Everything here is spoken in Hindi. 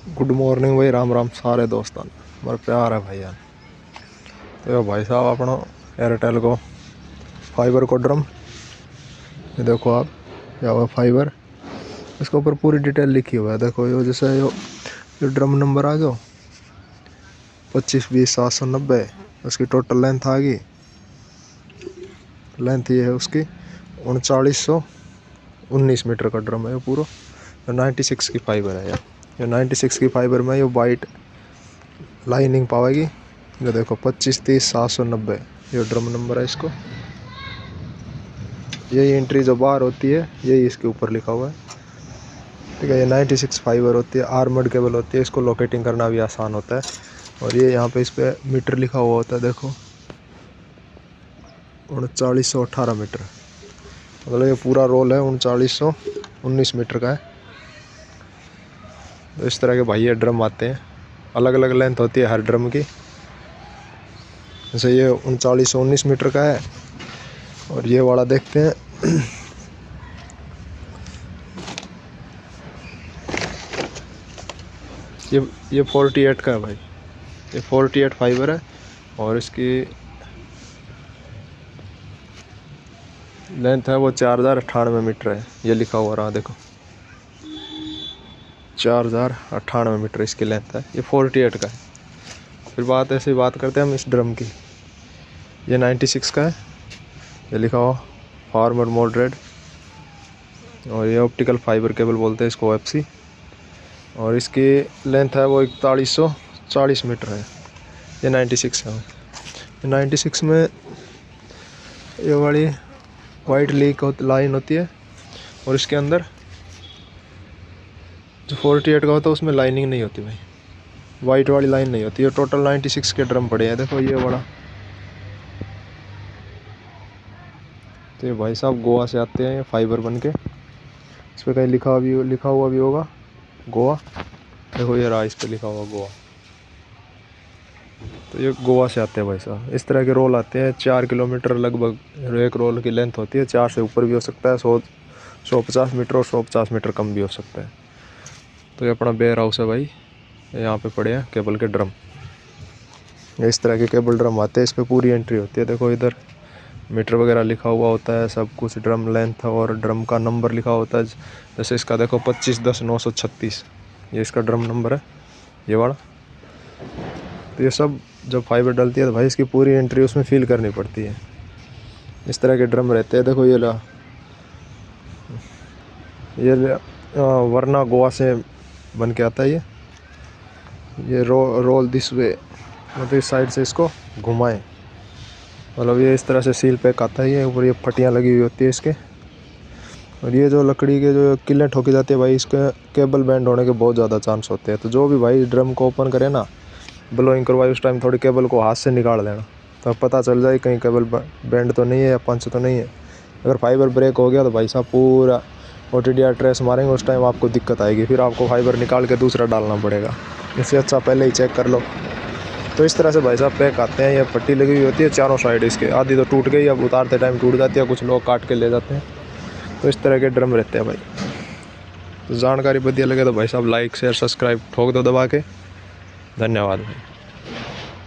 गुड मॉर्निंग भाई, राम राम सारे दोस्तों, मेरा प्यार है भाई यार। तो भाई साहब अपना एयरटेल को फाइबर को ड्रम, ये देखो आप, या हुआ फाइबर, इसके ऊपर पूरी डिटेल लिखी हुआ है। देखो यो जैसे यो ड्रम नंबर आ गया 25-20-790, उसकी टोटल लेंथ आ गई। लेंथ ये है उसकी 3919 मीटर का ड्रम है ये पूरा। 96 की फाइबर है यार। ये 96 की फाइबर में ये वाइट लाइनिंग पावेगी। ये देखो 25-30-790 ये ड्रम नंबर है इसको। यही एंट्री जो बाहर होती है यही इसके ऊपर लिखा हुआ है, ठीक है। ये 96 फाइबर होती है, आर्मर्ड केबल होती है, इसको लोकेटिंग करना भी आसान होता है। और ये यहाँ पे इस पर मीटर लिखा हुआ होता है, देखो 3918 मीटर, मतलब ये पूरा रोल है 3919 मीटर का है। तो इस तरह के भाई ये ड्रम आते हैं, अलग अलग लेंथ होती है हर ड्रम की। जैसे ये 3919 मीटर का है, और ये वाला देखते हैं ये 48 का है भाई। ये 48 फाइबर है और इसकी लेंथ है वो 4098 मीटर है। ये लिखा हुआ रहा देखो 4098 मीटर इसकी लेंथ है। ये 48 का है। फिर ऐसे ही बात करते हैं हम इस ड्रम की। ये 96 का है, ये लिखा हुआ फार्मर मॉडरेट, और ये ऑप्टिकल फाइबर केबल बोलते हैं इसको, OFC। और इसकी लेंथ है वो 4140 मीटर है। ये 96 है। 96 में ये वाली वाइट लाइन होती है, और इसके अंदर जो 48 का होता है उसमें लाइनिंग नहीं होती भाई, वाइट वाली लाइन नहीं होती है। टोटल 96 के ड्रम पड़े हैं, देखो ये बड़ा। तो ये भाई साहब गोवा से आते हैं ये फाइबर बन के। इस पर कहीं लिखा हुआ भी होगा गोवा, देखो ये रहा, इस पर लिखा हुआ गोवा। तो ये गोवा से आते हैं भाई साहब। इस तरह के रोल आते हैं 4 किलोमीटर लगभग एक रोल की लेंथ होती है। 4 से ऊपर भी हो सकता है, 150 मीटर और 150 मीटर कम भी हो सकता है। तो ये अपना वेयर हाउस है भाई, यहाँ पे पड़े हैं केबल के ड्रम। इस तरह के केबल ड्रम आते हैं, इस पर पूरी एंट्री होती है। देखो इधर मीटर वगैरह लिखा हुआ होता है, सब कुछ, ड्रम लेंथ और ड्रम का नंबर लिखा होता है। जैसे इसका देखो 2510-936, ये इसका ड्रम नंबर है, ये वाला। तो ये सब जब फाइबर डलती है तो भाई इसकी पूरी एंट्री उसमें फिल करनी पड़ती है। इस तरह के ड्रम रहते हैं। देखो ये वरना गोवा से बन के आता है ये रोल दिस वे, मतलब इस साइड से इसको घुमाएं, मतलब ये इस तरह से सील पैक आता है। ये ऊपर ये फटियाँ लगी हुई होती है इसके। और ये जो लकड़ी के जो किलें ठोकी जाती है भाई, इसके केबल बैंड होने के बहुत ज़्यादा चांस होते हैं। तो जो भी भाई ड्रम को ओपन करे ना, ब्लोइंग करवाए, उस टाइम थोड़ी केबल को हाथ से निकाल देना, तो पता चल जाए कहीं केबल बैंड तो नहीं है या पंच तो नहीं है। अगर फाइबर ब्रेक हो गया तो भाई साहब पूरा OTDR ट्रेस मारेंगे, उस टाइम आपको दिक्कत आएगी। फिर आपको फाइबर निकाल के दूसरा डालना पड़ेगा। इससे अच्छा पहले ही चेक कर लो। तो इस तरह से भाई साहब पैक आते हैं। ये पट्टी लगी हुई होती है चारों साइड इसके, आधी तो टूट गई, अब उतारते टाइम टूट जाती है, कुछ लोग काट के ले जाते हैं। तो इस तरह के ड्रम रहते हैं भाई। तो जानकारी बढ़िया लगे तो भाई साहब लाइक शेयर सब्सक्राइब ठोक दो दबा के। धन्यवाद भाई।